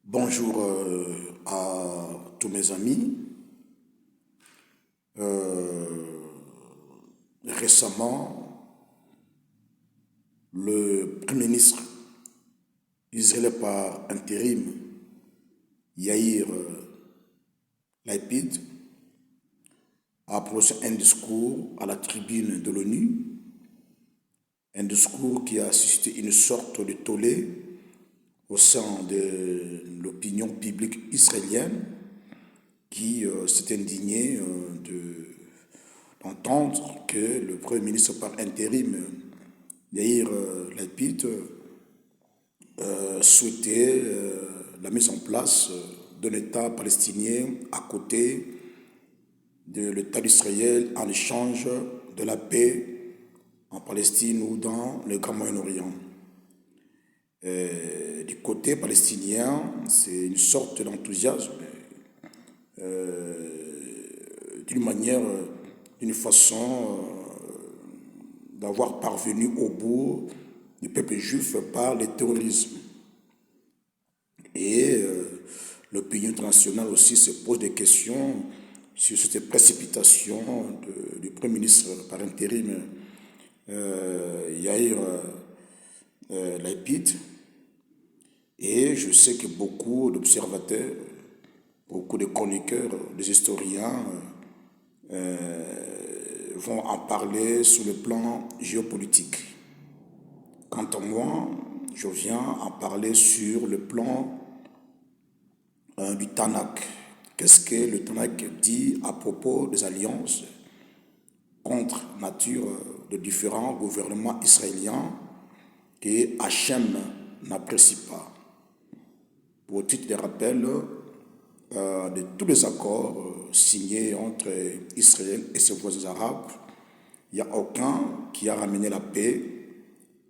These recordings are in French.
Bonjour à tous mes amis. Récemment, le Premier ministre israélien par intérim, Yair Lapid, a prononcé un discours à la tribune de l'ONU, un discours qui a suscité une sorte de tollé au sein de l'opinion publique israélienne qui s'est indignée d'entendre que le Premier ministre par intérim, Yair Lapid, souhaitait la mise en place d'un État palestinien à côté de l'État d'Israël en échange de la paix en Palestine ou dans le Grand Moyen-Orient. Du côté palestinien, c'est une sorte d'enthousiasme, d'une manière, d'une façon d'avoir parvenu au bout du peuple juif par le terrorisme. Et l'opinion internationale aussi se pose des questions sur cette précipitation du Premier ministre par intérim Yair Lapid. Et je sais que beaucoup d'observateurs, beaucoup de chroniqueurs, des historiens vont en parler sur le plan géopolitique. Quant à moi, je viens en parler sur le plan du Tanakh. Qu'est-ce que le Tanakh dit à propos des alliances contre nature de différents gouvernements israéliens que Hachem n'apprécie pas. Pour titre de rappel de tous les accords signés entre Israël et ses voisins arabes, il n'y a aucun qui a ramené la paix.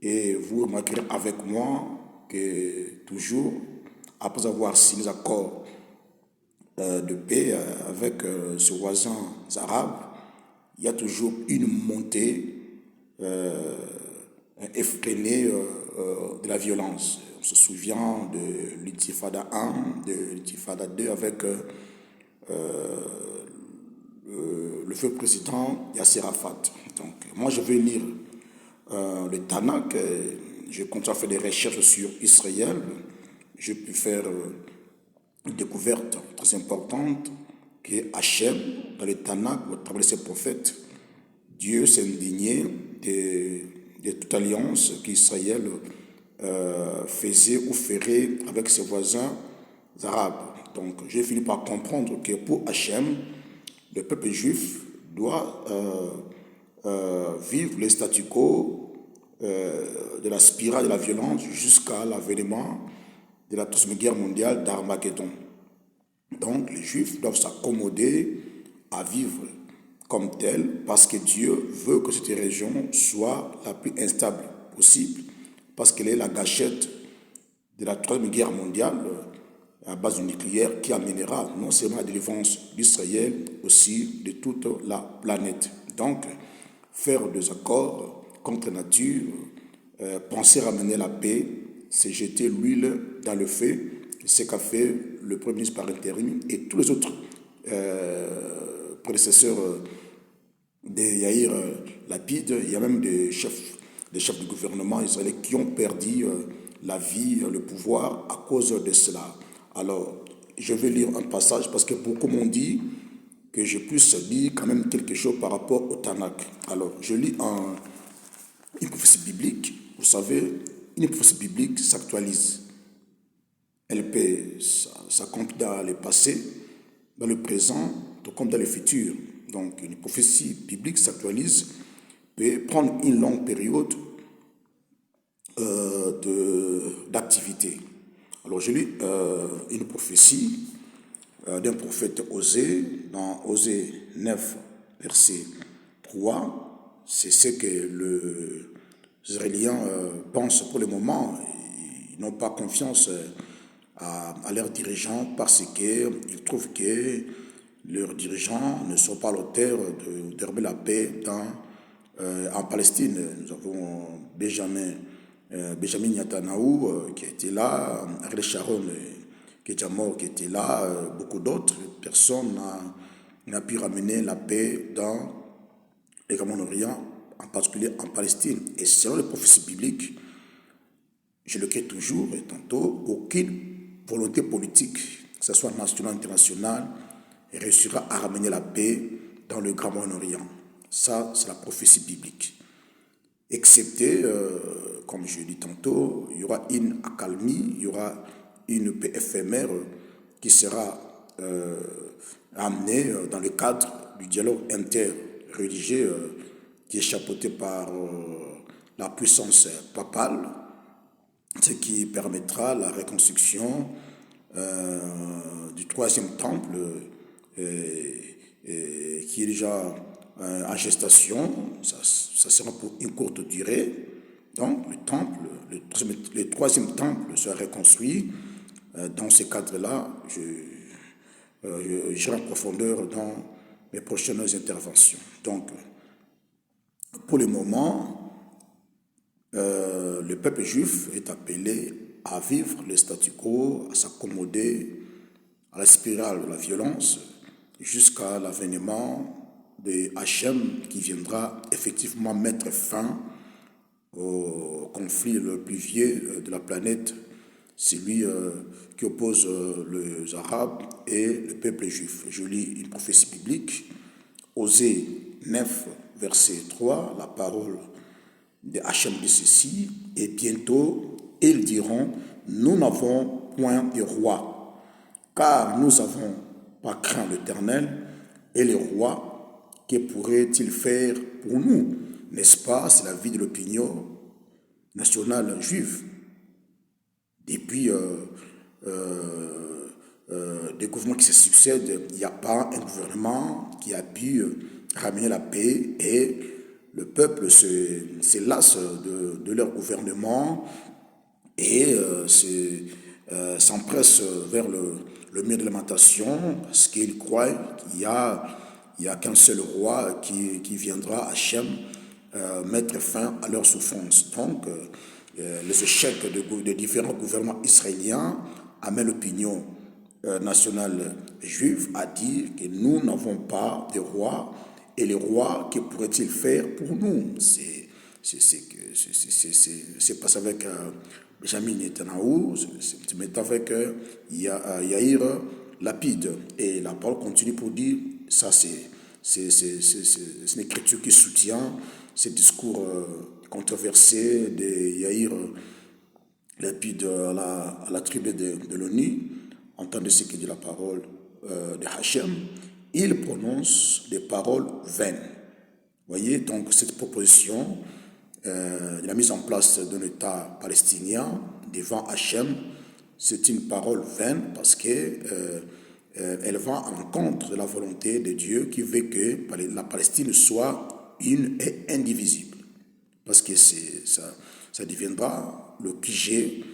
Et vous remarquerez avec moi que toujours, après avoir signé les accords de paix avec ses voisins arabes, il y a toujours une montée effrénée de la violence. On se souvient de l'Intifada 1, de l'Intifada 2 avec le feu président Yasser Arafat. Donc, moi, je vais lire le Tanakh. Je continue à faire des recherches sur Israël. J'ai pu faire une découverte très importante que Hachem, dans le Tanakh, au travers de ses prophètes, Dieu s'est indigné de toute alliance qu'Israël faisait ou ferait avec ses voisins arabes. Donc, j'ai fini par comprendre que pour Hachem, le peuple juif doit vivre le statu quo de la spirale de la violence jusqu'à l'avènement de la troisième guerre mondiale d'Armageddon. Donc, les Juifs doivent s'accommoder à vivre comme tel parce que Dieu veut que cette région soit la plus instable possible parce qu'elle est la gâchette de la troisième guerre mondiale à base du nucléaire qui amènera non seulement la délivrance d'Israël, aussi de toute la planète. Donc, faire des accords contre nature, penser ramener la paix, c'est jeter l'huile dans le feu, c'est ce qu'a fait le Premier ministre par intérim et tous les autres prédécesseurs de Yair Lapid. Il y a même des chefs de gouvernement israélien qui ont perdu la vie, le pouvoir à cause de cela. Alors, je vais lire un passage parce que beaucoup m'ont dit que je puisse lire quand même quelque chose par rapport au Tanakh. Alors, je lis une prophétie biblique. Vous savez, une prophétie biblique s'actualise. Elle peut s'accomplir dans le passé, dans le présent, tout comme dans le futur. Donc, une prophétie biblique s'actualise, peut prendre une longue période d'activité. Alors, je lis une prophétie d'un prophète Osée, dans Osée 9, verset 3. C'est ce que les Israéliens pensent pour le moment. Ils n'ont pas confiance à leurs dirigeants parce qu'ils trouvent que leurs dirigeants ne sont pas à l'auteur de remettre la paix en Palestine. Nous avons Benjamin Netanyahu qui a été là, Ariel Sharon Kedjamor qui était là, beaucoup d'autres, personne n'a pu ramener la paix dans le Grand-Orient, en particulier en Palestine. Et selon les prophéties bibliques, je le crée toujours et tantôt, aucune volonté politique, que ce soit nationale ou internationale, réussira à ramener la paix dans le Grand Moyen-Orient. Ça, c'est la prophétie biblique. Excepté, comme je l'ai dit tantôt, il y aura une accalmie, il y aura une paix éphémère qui sera amenée dans le cadre du dialogue interreligieux qui est chapeauté par la puissance papale, ce qui permettra la reconstruction du troisième temple qui est déjà en gestation. Ça sera pour une courte durée. Donc le temple, le troisième temple sera reconstruit. Dans ce cadre-là, j'irai en profondeur dans mes prochaines interventions. Donc, pour le moment, le peuple juif est appelé à vivre le statu quo, à s'accommoder à la spirale de la violence jusqu'à l'avènement de Hachem qui viendra effectivement mettre fin au conflit le plus vieux de la planète, celui qui oppose les Arabes et le peuple juif. Je lis une prophétie biblique, Osée 9, verset 3, la parole de Hachem dit ceci, et bientôt ils diront, nous n'avons point de roi, car nous n'avons pas craint l'Éternel, et le roi, que pourrait-il faire pour nous? N'est-ce pas, c'est la vie de l'opinion nationale juive. Depuis des gouvernements qui se succèdent, il n'y a pas un gouvernement qui a pu ramener la paix et le peuple se lasse de leur gouvernement et s'empresse vers le mur de lamentation parce qu'ils croient qu'il n'y a qu'un seul roi qui viendra, Hachem, mettre fin à leur souffrance. Donc, les échecs de différents gouvernements israéliens amènent l'opinion nationale juive à dire que nous n'avons pas de roi et le roi, que pourrait-il faire pour nous? C'est passé avec Benjamin Netanyahu, c'est maintenant avec Yair Lapid. Et la parole continue pour dire, ça c'est une écriture qui soutient ce discours controversé de Yair Lapid à la tribu de l'ONU. Entendez ce que dit la parole de Hachem. Il prononce des paroles vaines. Voyez, donc cette proposition de la mise en place d'un État palestinien devant Hachem, c'est une parole vaine parce que elle va en contre de la volonté de Dieu qui veut que la Palestine soit une et indivisible. Parce que ça deviendra le QG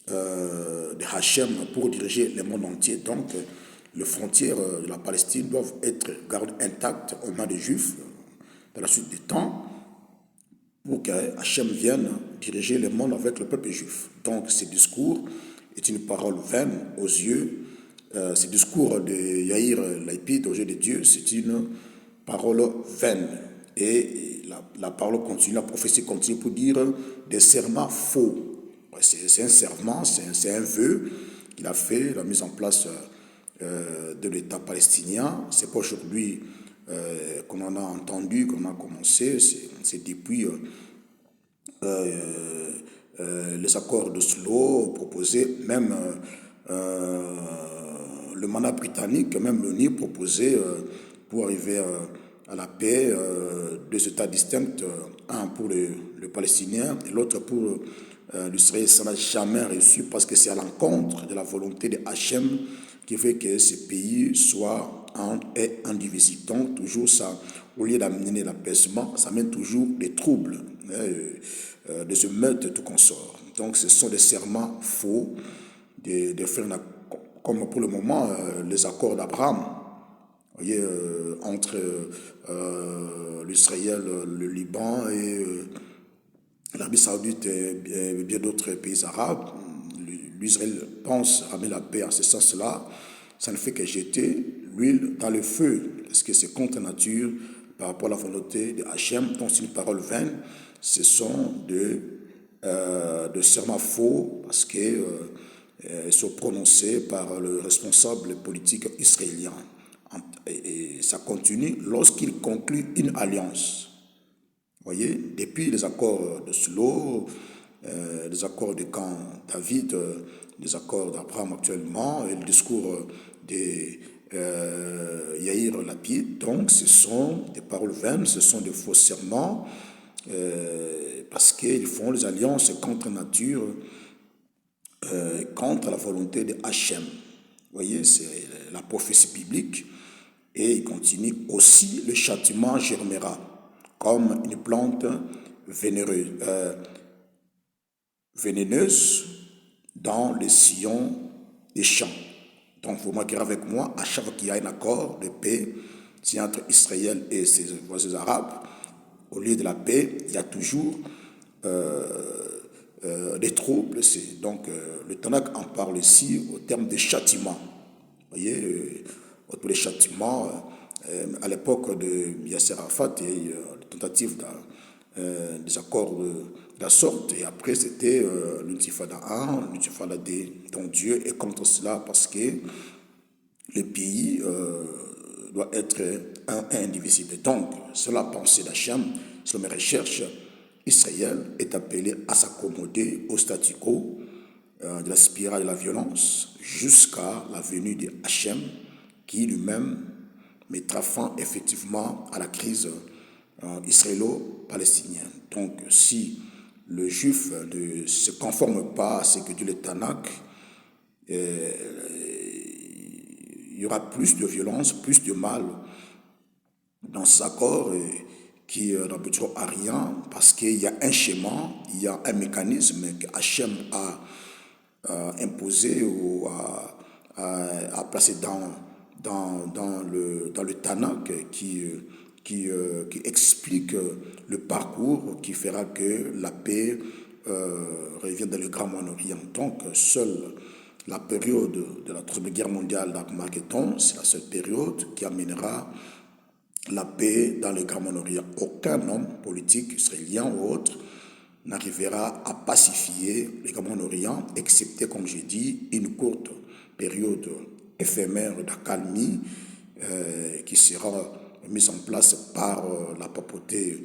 de Hachem pour diriger le monde entier. Donc, les frontières de la Palestine doivent être gardées intactes aux mains des Juifs dans la suite des temps pour que Hachem vienne diriger le monde avec le peuple juif. Donc, ce discours est une parole vaine aux yeux. Ce discours de Yair Lapid aux yeux de Dieu, c'est une parole vaine. Et la parole continue, la prophétie continue pour dire des serments faux. C'est un serment, c'est un vœu qu'il a fait, la mise en place de l'État palestinien. C'est pas aujourd'hui qu'on en a entendu, qu'on a commencé, c'est depuis les accords d'Oslo proposés, même le mandat britannique, même l'ONU proposé pour arriver à la paix, deux États distincts, un pour le Palestinien et l'autre pour l'Israël. Ça n'a jamais réussi parce que c'est à l'encontre de la volonté de Hachem qui fait que ce pays soit indivisible. Donc, toujours ça, au lieu d'amener l'apaisement, ça mène toujours des troubles, de se meurtre tout consort. Donc, ce sont des serments faux, de faire comme pour le moment les accords d'Abraham. Vous voyez, entre l'Israël, le Liban et l'Arabie Saoudite et bien d'autres pays arabes, l'Israël pense ramener la paix en ce sens-là, ça ne fait que jeter l'huile dans le feu, parce que c'est contre nature par rapport à la volonté de Hachem. Donc c'est une parole vaine, ce sont de serments faux, parce que sont prononcés par le responsable politique israélien. Et ça continue lorsqu'il conclut une alliance. Vous voyez, depuis les accords de Silo, les accords de Camp David, les accords d'Abraham actuellement, et le discours de Yair Lapid, donc ce sont des paroles vaines, ce sont des faux serments, parce qu'ils font les alliances contre nature, contre la volonté de Hachem. Vous voyez, c'est la prophétie biblique. Et il continue aussi, le châtiment germera comme une plante vénéneuse dans les sillons des champs. Donc, vous marquerez avec moi, à chaque fois qu'il y a un accord de paix entre Israël et ses voisins arabes, au lieu de la paix, il y a toujours des troubles. Donc, le Tanakh en parle ici au terme de châtiment. Vous voyez, tous les châtiments, à l'époque de Yasser Arafat, il y a eu des tentatives des accords de la sorte, et après c'était l'intifada 1, l'intifada 2. Donc Dieu est contre cela parce que le pays doit être un et indivisible. Donc, selon la pensée d'Hachem, selon mes recherches, Israël est appelé à s'accommoder au statu quo de la spirale de la violence jusqu'à la venue de Hachem, qui lui-même mettra fin effectivement à la crise israélo-palestinienne. Donc, si le juif ne se conforme pas à ce que dit le Tanakh, il y aura plus de violence, plus de mal dans ces accords qui n'aboutiront à rien, parce qu'il y a un schéma, il y a un mécanisme que Hachem a imposé ou à placer dans le Tanakh qui explique le parcours qui fera que la paix revient dans le Grand Moyen-Orient. Donc, seule la période de la Troisième Guerre mondiale d'Armageddon, c'est la seule période qui amènera la paix dans le Grand Moyen-Orient. Aucun homme politique israélien ou autre n'arrivera à pacifier le Grand Moyen-Orient, excepté, comme j'ai dit, une courte période éphémère d'accalmie qui sera mise en place par la papauté